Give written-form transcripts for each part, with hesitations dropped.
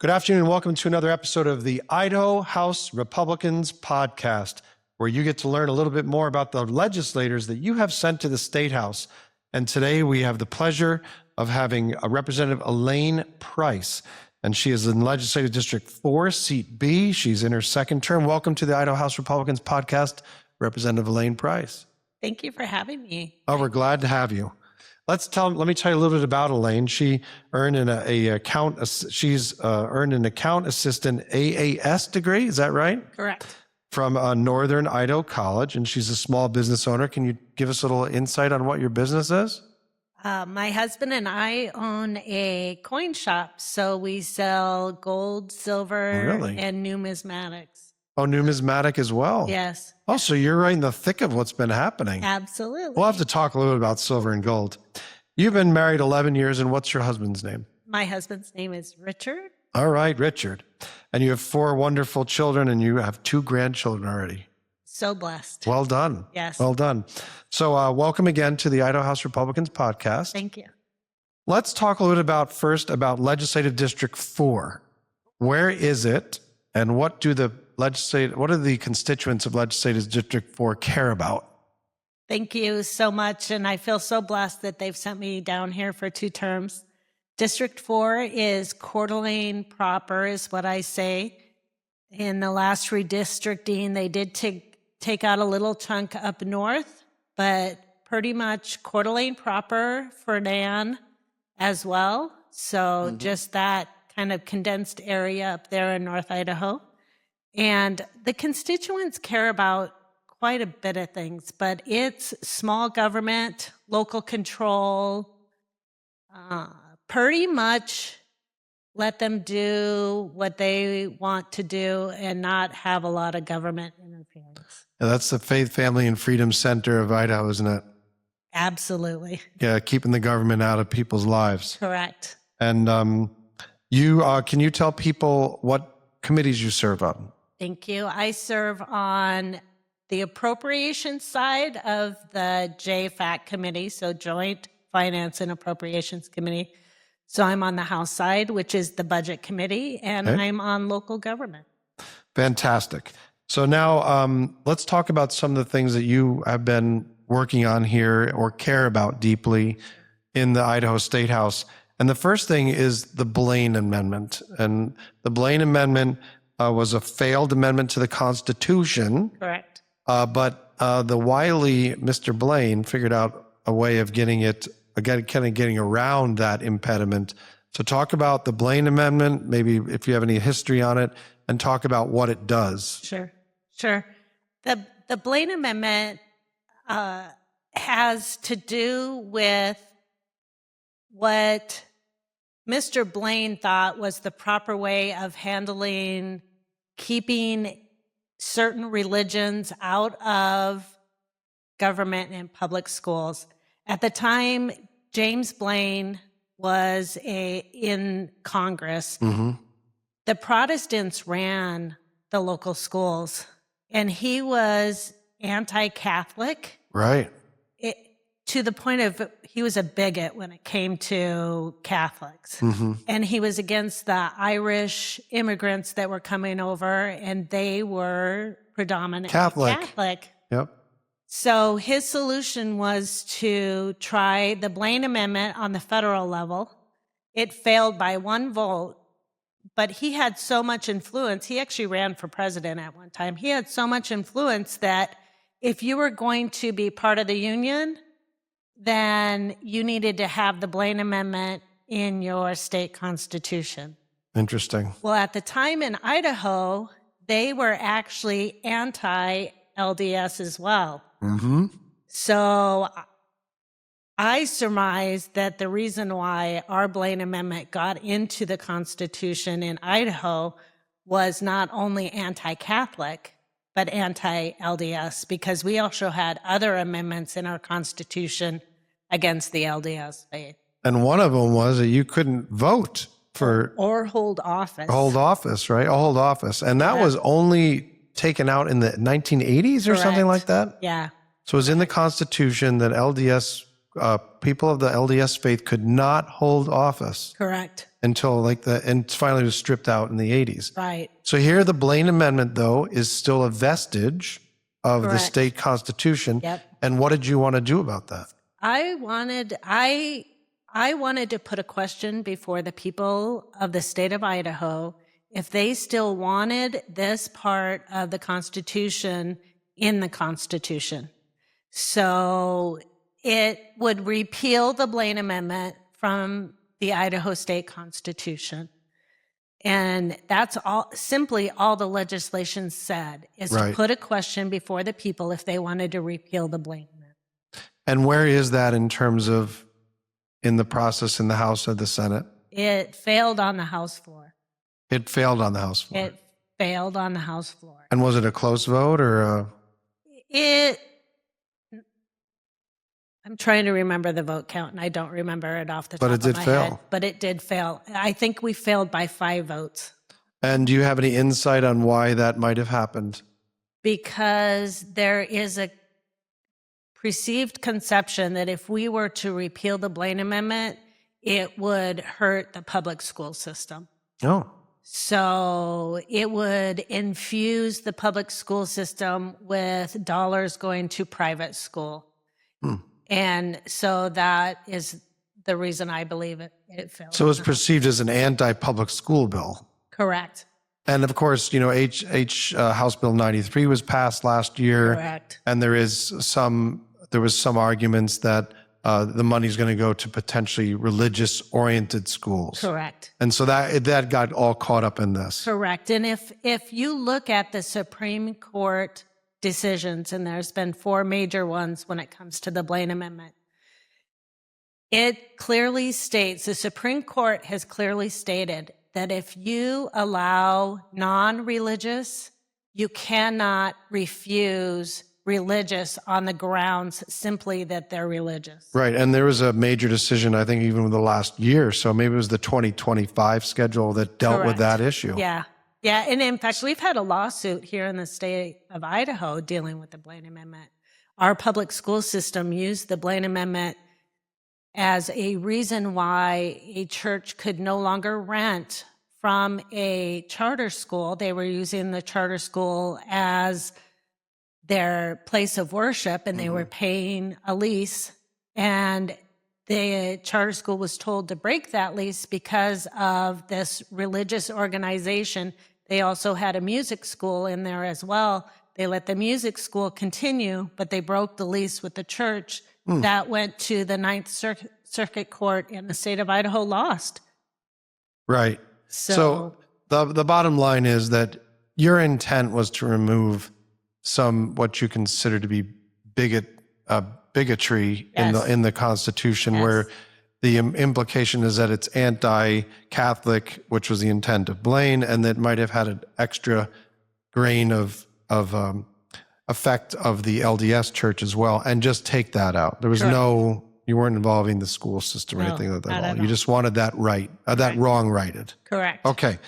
Good afternoon and welcome to another episode of the Idaho House Republicans podcast, where you get to learn a little bit more about the legislators that you have sent to the State House. And today we have the pleasure of having a Representative Elaine Price, and she is in Legislative District 4, Seat B. She's in her second term. Welcome to the Idaho House Republicans podcast, Representative Elaine Price. Thank you for having me. Oh, we're glad to have you. Let me tell you a little bit about Elaine. She earned an account assistant AAS degree. Is that right? Correct. From Northern Idaho College, and she's a small business owner. Can you give us a little insight on what your business is? My husband and I own a coin shop, so we sell gold, silver, and numismatics. Oh, numismatic as well? Yes. Oh, so you're right in the thick of what's been happening. Absolutely. We'll have to talk a little bit about silver and gold. You've been married 11 years, and what's your husband's name? My husband's name is Richard. All right, Richard. And you have 4 wonderful children, and you have 2 grandchildren already. So blessed. Well done. Yes. Well done. So welcome again to the Idaho House Republicans podcast. Thank you. Let's talk a little bit first about Legislative District 4. Where is it, and what do the constituents of Legislative District 4 care about? Thank you so much, and I feel so blessed that they've sent me down here for 2 terms. District 4 is Coeur d'Alene proper, is what I say. In the last redistricting, they did take out a little chunk up north, but pretty much Coeur d'Alene proper, Fernan as well. So just that kind of condensed area up there in North Idaho. And the constituents care about quite a bit of things, but it's small government, local control, pretty much let them do what they want to do and not have a lot of government interference. Yeah, that's the Faith, Family, and Freedom Center of Idaho, isn't it? Absolutely. Yeah, keeping the government out of people's lives. Correct. And can you tell people what committees you serve on? Thank you. I serve on the appropriations side of the JFAC committee, so Joint Finance and Appropriations Committee. So I'm on the House side, which is the Budget Committee, and I'm on local government. Fantastic. So now let's talk about some of the things that you have been working on here or care about deeply in the Idaho State House. And the first thing is the Blaine Amendment. And the Blaine Amendment was a failed amendment to the Constitution. Correct. But the wily Mr. Blaine figured out a way of getting around that impediment. So talk about the Blaine Amendment, maybe if you have any history on it, and talk about what it does. Sure. The Blaine Amendment has to do with what Mr. Blaine thought was the proper way of handling keeping certain religions out of government and public schools. At the time, James Blaine was in Congress. The Protestants ran the local schools, and he was anti-Catholic. Right. To the point of he was a bigot when it came to Catholics. And he was against the Irish immigrants that were coming over, and they were predominantly Catholic. Yep. So his solution was to try the Blaine Amendment on the federal level. It failed by 1 vote, but he had so much influence. He actually ran for president at one time. He had so much influence that if you were going to be part of the Union, then you needed to have the Blaine Amendment in your state constitution. Interesting. Well, at the time in Idaho, they were actually anti-LDS as well. So I surmise that the reason why our Blaine Amendment got into the Constitution in Idaho was not only anti-Catholic, but anti-LDS, because we also had other amendments in our Constitution against the LDS faith. And one of them was that you couldn't vote for... Or hold office. Hold office, right? Hold office. And that was only taken out in the 1980s or something like that? Yeah. So it was in the Constitution that LDS, people of the LDS faith could not hold office. Correct. until and finally was stripped out in the 80s. Right. So here the Blaine Amendment, though, is still a vestige of the Correct. state constitution. Yep. And what did you want to do about that? I wanted to put a question before the people of the state of Idaho if they still wanted this part of the Constitution in the Constitution. So it would repeal the Blaine Amendment from the Idaho State Constitution. And that's simply all the legislation said, is to put a question before the people if they wanted to repeal the Blaine Amendment. And where is that in terms of in the process in the House or the Senate? It failed on the House floor. It failed on the House floor. It failed on the House floor. And was it a close vote or I'm trying to remember the vote count, and I don't remember it off the top of my head. But it did fail. But it did fail. I think we failed by 5 votes. And do you have any insight on why that might have happened? Because there is a perceived conception that if we were to repeal the Blaine Amendment, it would hurt the public school system. Oh. So it would infuse the public school system with dollars going to private school. And so that is the reason I believe it failed. So it was perceived as an anti-public school bill. Correct. And of course, House Bill 93 was passed last year. Correct. And there was some arguments that the money's going to go to potentially religious-oriented schools. Correct. And so that got all caught up in this. Correct. And if you look at the Supreme Court decisions, and there's been 4 major ones when it comes to the Blaine Amendment, it clearly states, the Supreme Court has clearly stated that if you allow non-religious, you cannot refuse religious on the grounds simply that they're religious. Right. And there was a major decision, I think, even in the last year. So maybe it was the 2025 schedule that dealt with that issue. Yeah. Yeah. And in fact, we've had a lawsuit here in the state of Idaho dealing with the Blaine Amendment. Our public school system used the Blaine Amendment as a reason why a church could no longer rent from a charter school. They were using the charter school as their place of worship, and they were paying a lease, and the charter school was told to break that lease because of this religious organization. They also had a music school in there as well. They let the music school continue, but they broke the lease with the church. That went to the Ninth Circuit Court, and the state of Idaho lost. Right. So the bottom line is that your intent was to remove some what you consider to be bigotry in the Constitution, where the implication is that it's anti-Catholic, which was the intent of Blaine, and that might have had an extra grain of effect of the LDS church as well, and just take that out. There was you weren't involving the school system or anything like that at all. You just wanted that that wrong righted. Correct. Okay.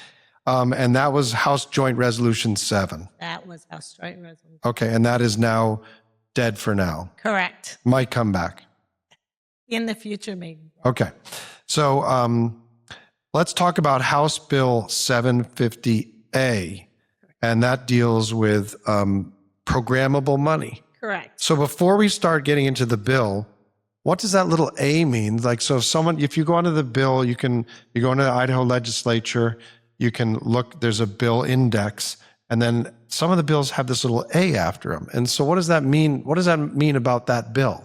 And that was House Joint Resolution 7. That was House Joint Resolution. Okay, and that is now dead for now. Correct. Might come back. In the future, maybe. Okay. So let's talk about House Bill 750A, and that deals with programmable money. Correct. So before we start getting into the bill, what does that little A mean? Like, so if you go onto the bill, you go into the Idaho Legislature, you can look, there's a bill index, and then some of the bills have this little A after them. And so what does that mean? What does that mean about that bill?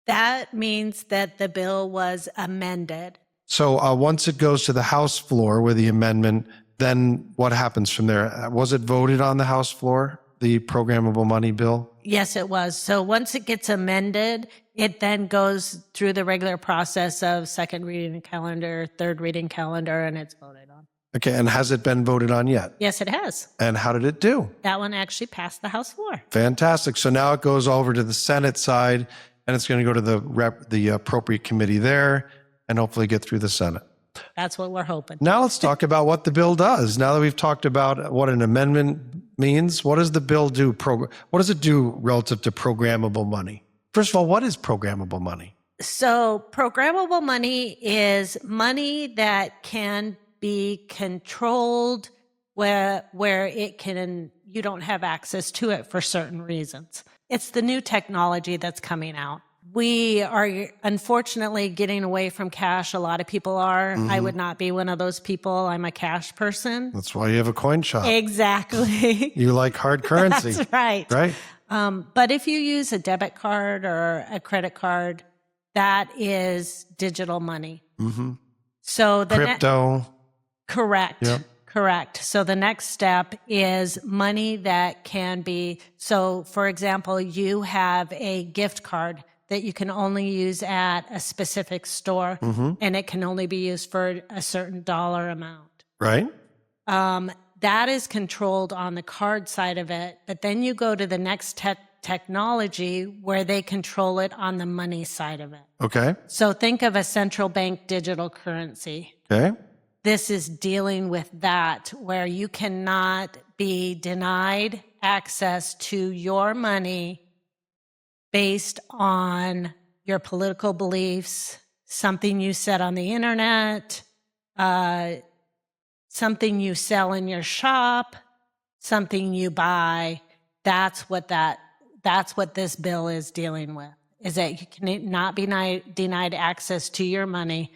That means that the bill was amended. So once it goes to the House floor with the amendment, then what happens from there? Was it voted on the House floor, the programmable money bill? Yes, it was. So once it gets amended, it then goes through the regular process of second reading calendar, third reading calendar, and it's voted on. Okay, and has it been voted on yet? Yes, it has. And how did it do? That one actually passed the House floor. Fantastic. So now it goes over to the Senate side, and it's going to go to the appropriate committee there, and hopefully get through the Senate. That's what we're hoping. Now let's talk about what the bill does. Now that we've talked about what an amendment means, what does the bill do? What does it do relative to programmable money? First of all, what is programmable money? So programmable money is money that can be controlled where you don't have access to it for certain reasons. It's the new technology that's coming out. We are unfortunately getting away from cash. A lot of people are. I would not be one of those people. I'm a cash person. That's why you have a coin shop. Exactly. You like hard currency. That's right. Right? But if you use a debit card or a credit card, that is digital money. So the Crypto. correct. Yep. Correct. So the next step is money that can be, so for example, you have a gift card that you can only use at a specific store and it can only be used for a certain dollar amount. Right? That is controlled on the card side of it, but then you go to the next technology where they control it on the money side of it. Okay. So think of a central bank digital currency. Okay. This is dealing with that, where you cannot be denied access to your money based on your political beliefs, something you said on the internet, something you sell in your shop, something you buy. That's what this bill is dealing with, is that you cannot be denied access to your money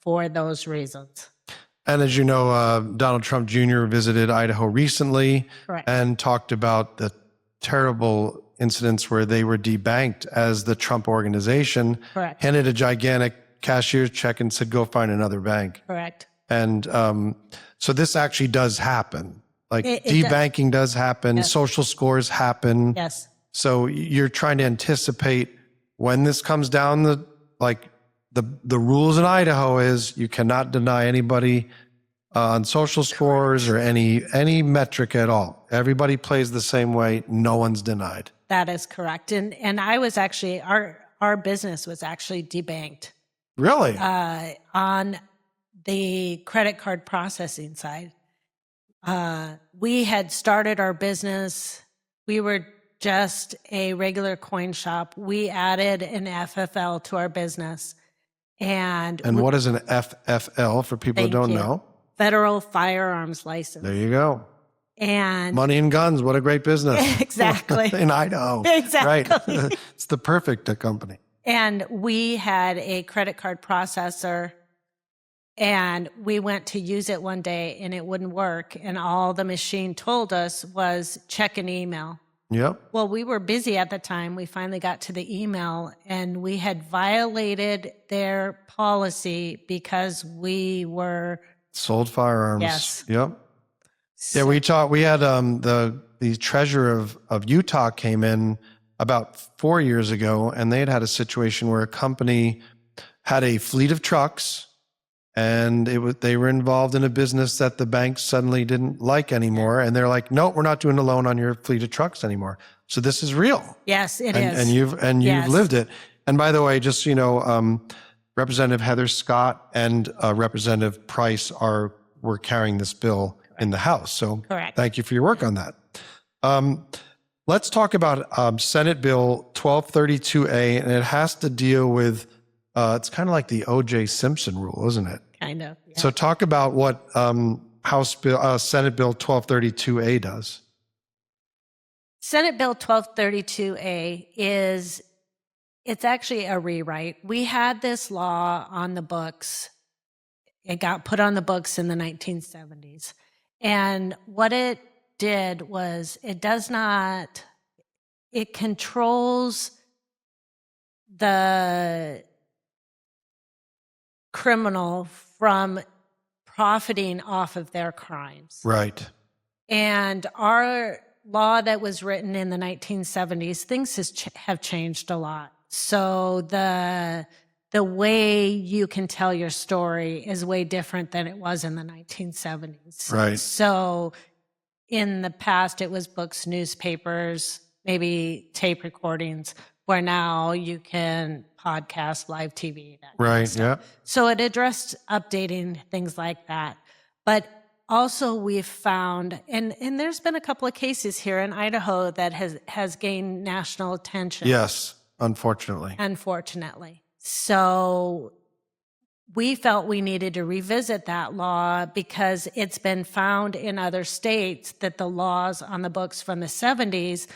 for those reasons. And as you know, Donald Trump Jr. visited Idaho recently. Correct. And talked about the terrible incidents where they were debanked as the Trump organization. Correct. Handed a gigantic cashier's check and said, go find another bank. Correct. And so this actually does happen. Like It debanking does happen. Yes. Social scores happen. Yes. So you're trying to anticipate when this comes down the rules in Idaho is you cannot deny anybody on social scores or any metric at all. Everybody plays the same way. No one's denied. That is correct. And I was actually, our business was actually debanked Really? on the credit card processing side. We had started our business. We were just a regular coin shop. We added an FFL to our business. And what is an FFL for people who don't know? Federal Firearms License. There you go. And Money and guns. What a great business. exactly. In Idaho. Exactly. Right. It's the perfect company. And we had a credit card processor and we went to use it one day and it wouldn't work. And all the machine told us was check an email. Yep. Well, we were busy at the time. We finally got to the email and we had violated their policy because we were Sold firearms. Yes. Yep. Yeah, we had the treasurer of Utah came in about 4 years ago, and they had a situation where a company had a fleet of trucks, and they were involved in a business that the bank suddenly didn't like anymore, and they're like, no, we're not doing a loan on your fleet of trucks anymore. So this is real. Yes, it is. And you've lived it. And by the way, just so you know, Representative Heather Scott and Representative Price were carrying this bill in the House. So Correct. Thank you for your work on that. Let's talk about Senate Bill 1232A, and it has to deal with, it's kind of like the O.J. Simpson rule, isn't it? Kind of. Yeah. So talk about what Senate Bill 1232A does. Senate Bill 1232A it's actually a rewrite. We had this law on the books. It got put on the books in the 1970s. And what it did was it controls the criminal from profiting off of their crimes. Right. And our law that was written in the 1970s, things have changed a lot. So the way you can tell your story is way different than it was in the 1970s. Right. So in the past, it was books, newspapers, maybe tape recordings, where now you can podcast, live TV. That kind of stuff. Yeah. So it addressed updating things like that. But also we've found, and there's been a couple of cases here in Idaho that has gained national attention. Yes. unfortunately. Unfortunately. So we felt we needed to revisit that law because it's been found in other states that the laws on the books from the 70s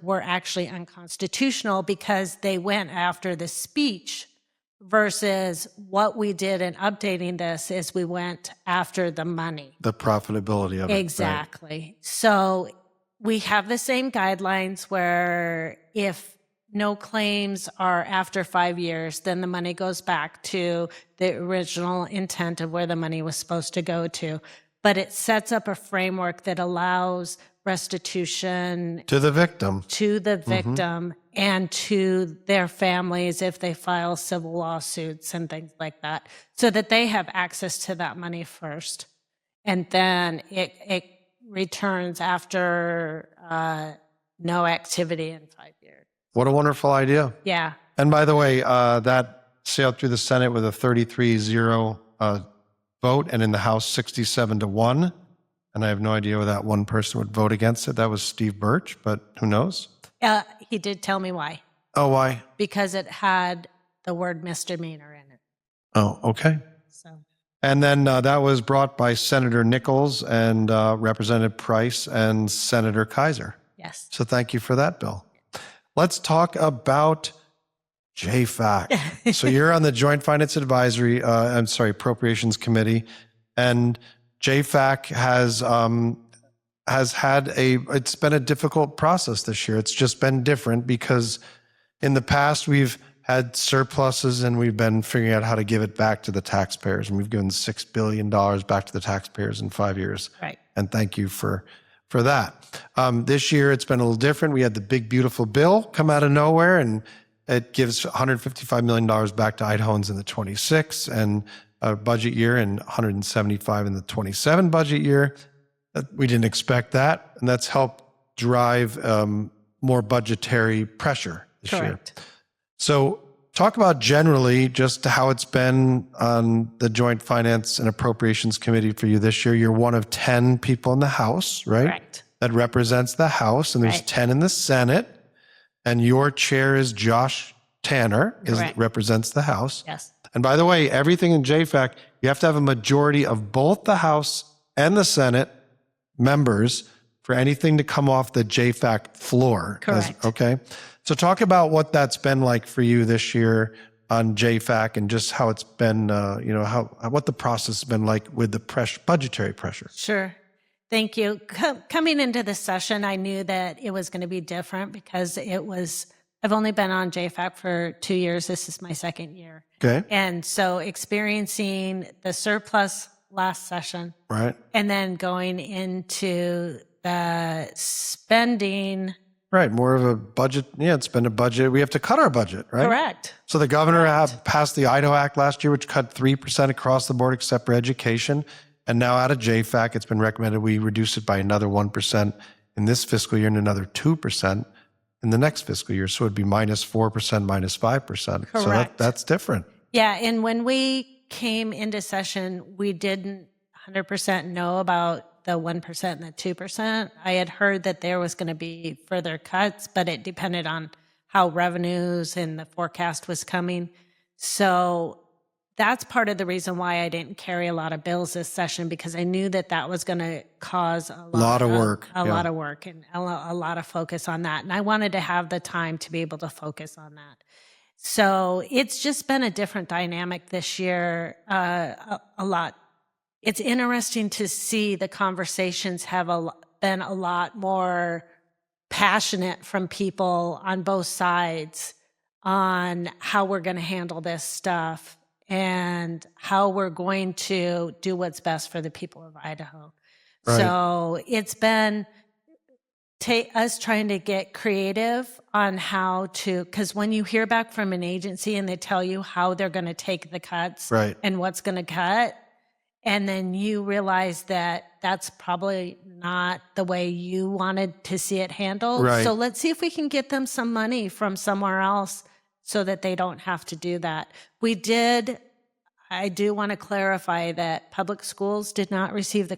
were actually unconstitutional because they went after the speech, versus what we did in updating this is we went after the money. The profitability of it. Exactly. So we have the same guidelines where if no claims are after 5 years, then the money goes back to the original intent of where the money was supposed to go to. But it sets up a framework that allows restitution To the victim. to the victim and to their families if they file civil lawsuits and things like that, so that they have access to that money first. And then it returns after no activity in 5 years. What a wonderful idea. Yeah. And by the way, that sailed through the Senate with a 33-0 vote, and in the House 67-1. And I have no idea why that one person would vote against it. That was Steve Birch, but who knows? He did tell me why. Oh, why? Because it had the word misdemeanor in it. Oh, okay. So And then that was brought by Senator Nichols and Representative Price and Senator Kaiser. yes. So thank you for that, Bill. Let's talk about JFAC. So you're on the Joint Finance Appropriations Committee, and JFAC has had it's been a difficult process this year. It's just been different because in the past we've had surpluses and we've been figuring out how to give it back to the taxpayers. And we've given $6 billion back to the taxpayers in 5 years. Right. And thank you for that. This year it's been a little different. We had the big, beautiful bill come out of nowhere, and it gives $155 million back to Idahoans in the 26 and budget year and $175 in the 27 budget year. We didn't expect that, and that's helped drive more budgetary pressure this Correct. year. So talk about generally just how it's been on the Joint Finance and Appropriations Committee for you this year. You're one of 10 people in the House, right? Correct. That represents the House, and there's Right. 10 in the Senate, and your chair is Josh Tanner, Correct. represents the House. Yes. And by the way, everything in JFAC, you have to have a majority of both the House and the Senate members for anything to come off the JFAC floor. Correct. Okay. So talk about what that's been like for you this year on JFAC and just how it's been, what the process has been like with the budgetary pressure. Sure. Thank you. Coming into this session, I knew that it was going to be different because I've only been on JFAC for 2 years. This is my second year. Okay. And so experiencing the surplus last session, Right. and then going into the spending. Right. More of a budget. Yeah, it's been a budget. We have to cut our budget, right? Correct. So the governor passed the Idaho Act last year, which cut 3% across the board except for education. And now out of JFAC, it's been recommended we reduce it by another 1% in this fiscal year and another 2% in the next fiscal year. So it'd be -4%, -5%. So Correct. that's different. Yeah. And when we came into session, we didn't 100% know about the 1% and the 2%. I had heard that there was going to be further cuts, but it depended on how revenues and the forecast was coming. So that's part of the reason why I didn't carry a lot of bills this session, because I knew that that was going to cause a lot of work. A lot of work and a lot of focus on that. And I wanted to have the time to be able to focus on that. So it's just been a different dynamic this year, a lot. It's interesting to see the conversations have been a lot more passionate from people on both sides on how we're going to handle this stuff and how we're going to do what's best for the people of Idaho. Right. So it's been us trying to get creative on how to, because when you hear back from an agency and they tell you how they're going to take the cuts Right. and what's going to cut, and then you realize that that's probably not the way you wanted to see it handled. Right. So let's see if we can get them some money from somewhere else so that they don't have to do that. I do want to clarify that public schools did not receive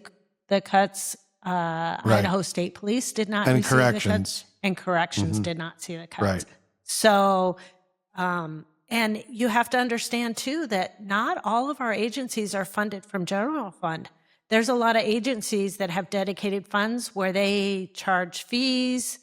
the cuts. Idaho State Police did not And receive the corrections. cuts. And corrections did not see the cuts. Right. So, and you have to understand too that not all of our agencies are funded from general fund. There's a lot of agencies that have dedicated funds where they charge fees.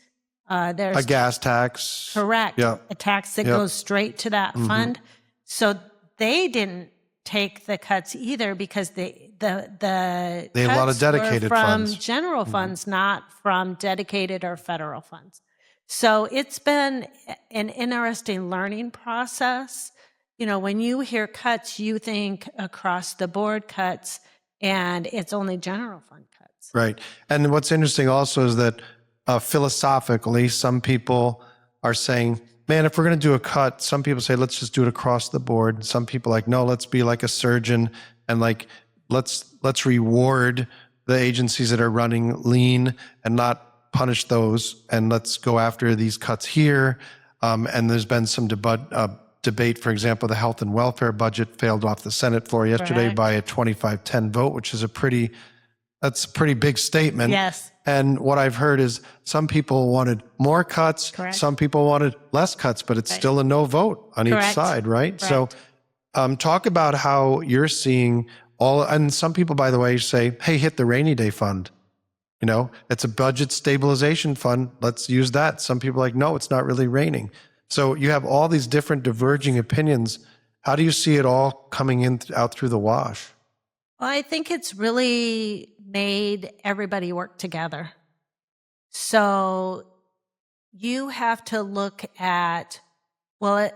There's A gas tax. correct, Yeah. a tax that Yep. goes straight to that fund. So they didn't take the cuts either because the They have a lot of cuts were dedicated from funds. general funds, not from dedicated or federal funds. So it's been an interesting learning process. You know, when you hear cuts, you think across the board cuts, and it's only general fund cuts. Right. And what's interesting also is that philosophically, some people are saying, man, if we're going to do a cut, some people say, let's just do it across the board. Some people are like, no, let's be like a surgeon and like, let's reward the agencies that are running lean and not punish those. And let's go after these cuts here. And there's been some debate, for example, the health and welfare budget failed off the Senate floor yesterday Correct. by a 25-10 vote, which is that's a pretty big statement. Yes. And what I've heard is some people wanted more cuts, Correct. some people wanted less cuts, but it's Right. still a no vote on each Correct. side, right? Correct. So talk about how you're seeing and some people, by the way, say, hey, hit the rainy day fund. You know, it's a budget stabilization fund. Let's use that. Some people are like, no, it's not really raining. So you have all these different diverging opinions. How do you see it all coming out through the wash? Well, I think it's really made everybody work together. So you have to look at, well,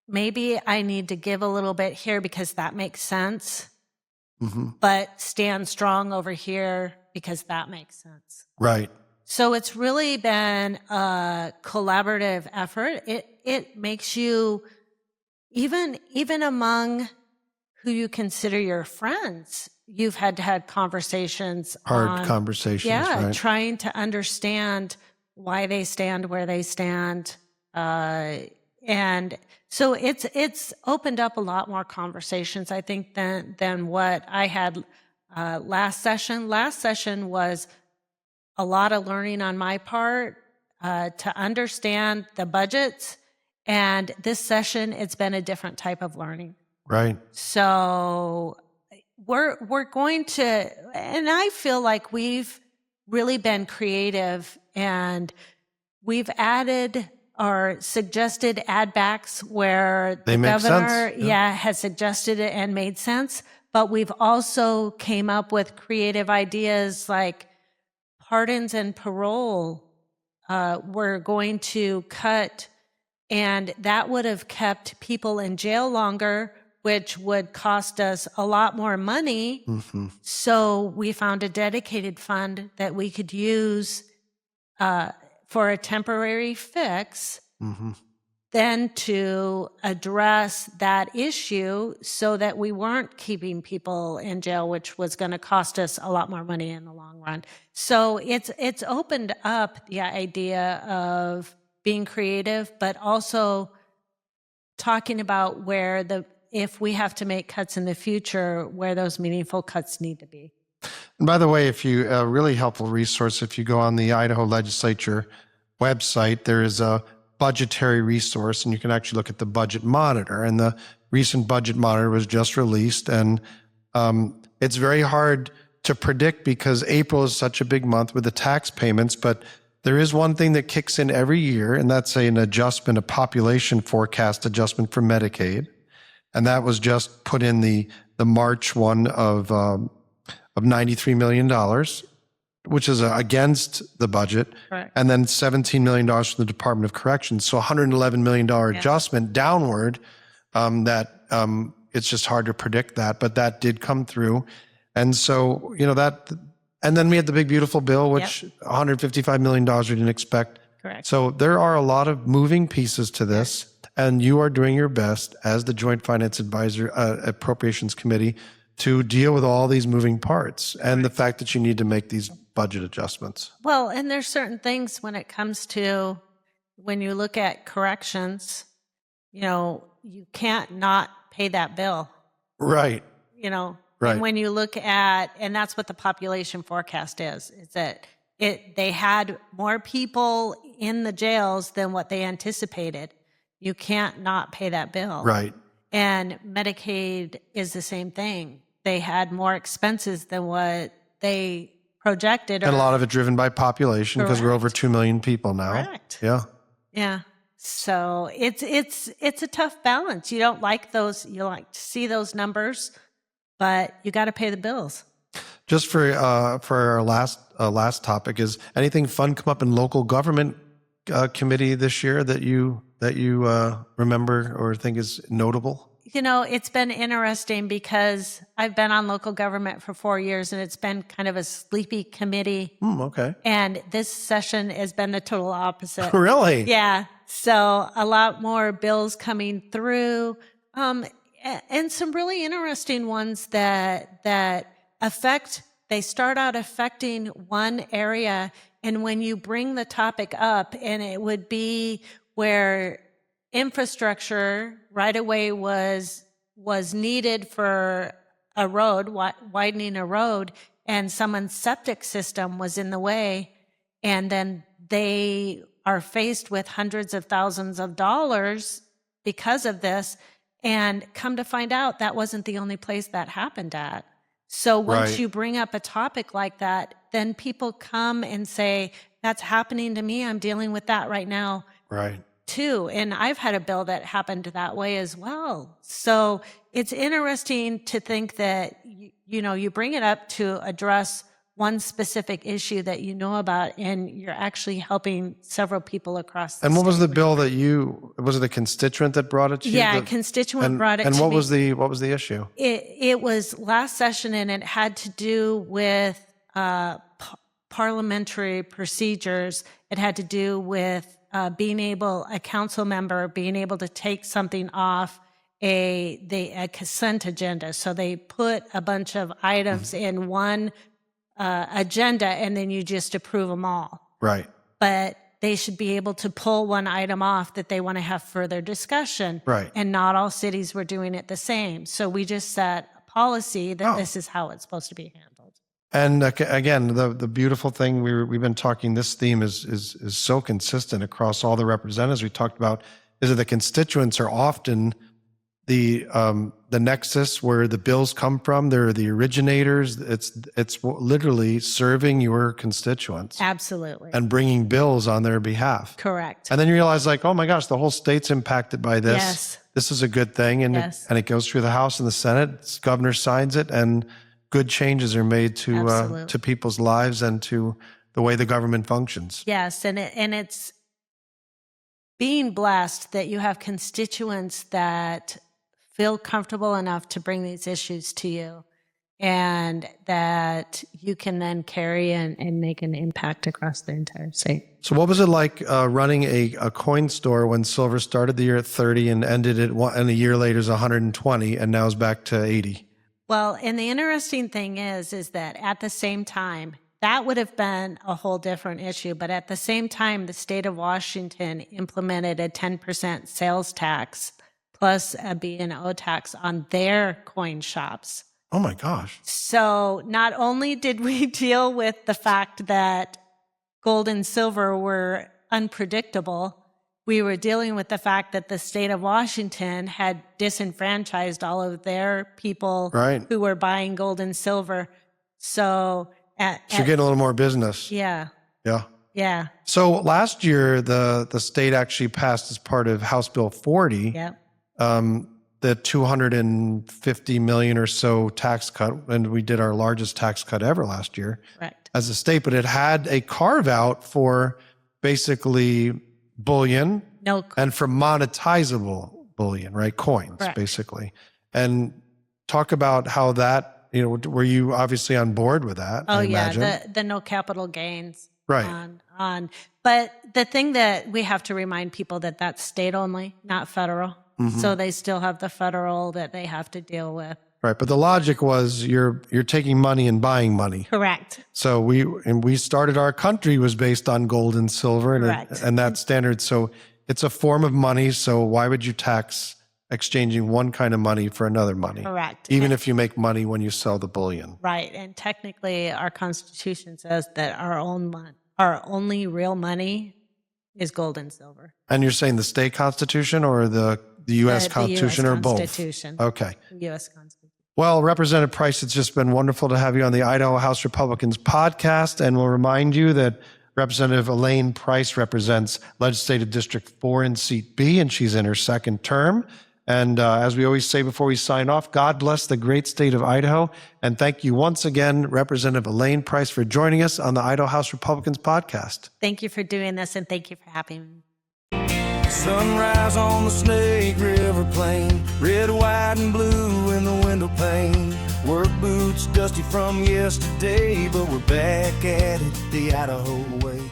maybe I need to give a little bit here because that makes sense, but stand strong over here because that makes sense. Right. So it's really been a collaborative effort. It makes you, even among who you consider your friends, you've had to have conversations. Hard conversations, Yeah, right? trying to understand why they stand where they stand. And so it's opened up a lot more conversations, I think, than what I had last session. Last session was a lot of learning on my part to understand the budgets. And this session, it's been a different type of learning. Right. So we're going to, and I feel like we've really been creative and we've added or suggested add backs where They the make governor, sense. has suggested it and made sense. But we've also came up with creative ideas like pardons and parole. We're going to cut, and that would have kept people in jail longer, which would cost us a lot more money. So we found a dedicated fund that we could use for a temporary fix, then to address that issue so that we weren't keeping people in jail, which was going to cost us a lot more money in the long run. So it's opened up the idea of being creative, but also talking about if we have to make cuts in the future, where those meaningful cuts need to be. And by the way, if you a really helpful resource, if you go on the Idaho Legislature website, there is a budgetary resource, and you can actually look at the budget monitor. And the recent budget monitor was just released, and it's very hard to predict because April is such a big month with the tax payments. But there is one thing that kicks in every year, and that's an adjustment, a population forecast adjustment for Medicaid, and that was just put in the March one of $93 million, which is against the budget, Correct. and then $17 million from the Department of Corrections. So $111 million adjustment downward. It's just hard to predict that, but that did come through. And so, and then we had the big, beautiful bill, which $155 million we didn't expect. Correct. So there are a lot of moving pieces to this, and you are doing your best as the Joint Finance Advisor Appropriations Committee to deal with all these moving parts and the fact that you need to make these budget adjustments. Well, and there's certain things when it comes to when you look at corrections, you can't not pay that bill. Right. Right. Right. And when you look at, and that's what the population forecast is that They had more people in the jails than what they anticipated. You can't not pay that bill. Right. And Medicaid is the same thing. They had more expenses than what they projected. And a lot of it driven by population because we're over 2 million people now. Correct. Yeah. Yeah. So it's a tough balance. You don't like those. You like to see those numbers, but you got to pay the bills. Just for our last topic, is anything fun come up in local government committee this year that you remember or think is notable? You know, it's been interesting because I've been on local government for 4 years, and it's been kind of a sleepy committee. Okay. And this session has been the total opposite. Really? Yeah. So a lot more bills coming through, and some really interesting ones that affect. They start out affecting one area, and when you bring the topic up, and it would be where infrastructure right away was needed for a road, widening a road, and someone's septic system was in the way, and then they are faced with hundreds of thousands of dollars because of this, and come to find out that wasn't the only place that happened at. So once you bring up a topic like that, then people come and say, that's happening to me. I'm dealing with that right now. Right. Too. And I've had a bill that happened that way as well. So it's interesting to think that, you bring it up to address one specific issue that you know about, and you're actually helping several people across the And what was state. the bill that was it a constituent that brought it to you? Yeah, a constituent brought it to me. And what was the issue? It was last session, and it had to do with parliamentary procedures. It had to do with a council member being able to take something off a consent agenda. So they put a bunch of items in one agenda, and then you just approve them all. Right. But they should be able to pull one item off that they want to have further discussion. Right. And not all cities were doing it the same. So we just set a policy that this is how it's supposed to be handled. And again, the beautiful thing we've been talking, this theme is so consistent across all the representatives we talked about, is that the constituents are often the nexus where the bills come from. They're the originators. It's literally serving your constituents. Absolutely. And bringing bills on their behalf. Correct. And then you realize, like, oh my gosh, the whole state's impacted by this. Yes. This is a good thing. And it goes through the House and the Senate. The governor signs it, and good changes are made to people's lives and to the way the government functions. Yes, and it's being blessed that you have constituents that feel comfortable enough to bring these issues to you, and that you can then carry and make an impact across the entire state. So what was it like running a coin store when silver started the year at 30 and ended at and a year later is 120 and now is back to 80? Well, and the interesting thing is that at the same time, that would have been a whole different issue. But at the same time, the state of Washington implemented a 10% sales tax plus a B&O tax on their coin shops. Oh my gosh. So not only did we deal with the fact that gold and silver were unpredictable, we were dealing with the fact that the state of Washington had disenfranchised all of their people who were buying gold and silver. So you're getting a little more business. Yeah. Yeah. Yeah. So last year, the state actually passed as part of House Bill 40, the $250 million or so tax cut, and we did our largest tax cut ever last year as a state, but it had a carve out for basically bullion and for monetizable bullion, right? Coins, basically. And talk about how that, were you obviously on board with that? Oh, yeah, the no capital gains. Right. But the thing that we have to remind people that's state only, not federal. So they still have the federal that they have to deal with. Right, but the logic was you're taking money and buying money. Correct. So we started, our country was based on gold and silver and that standard. So it's a form of money. So why would you tax exchanging one kind of money for another money. Correct. Even if you make money when you sell the bullion. Right. And technically, our Constitution says that our only real money is gold and silver. And you're saying the state constitution or the U.S. Constitution the US or both? Constitution. Okay. U.S. Constitution. Well, Representative Price, it's just been wonderful to have you on the Idaho House Republicans podcast. And we'll remind you that Representative Elaine Price represents Legislative District 4 in Seat B, and she's in her second term. And as we always say before we sign off, God bless the great state of Idaho. And thank you once again, Representative Elaine Price, for joining us on the Idaho House Republicans podcast. Thank you for doing this, and thank you for having me. Sunrise on the Snake River plain, red, white, and blue in the window pane. Work boots dusty from yesterday, but we're back at it the Idaho way.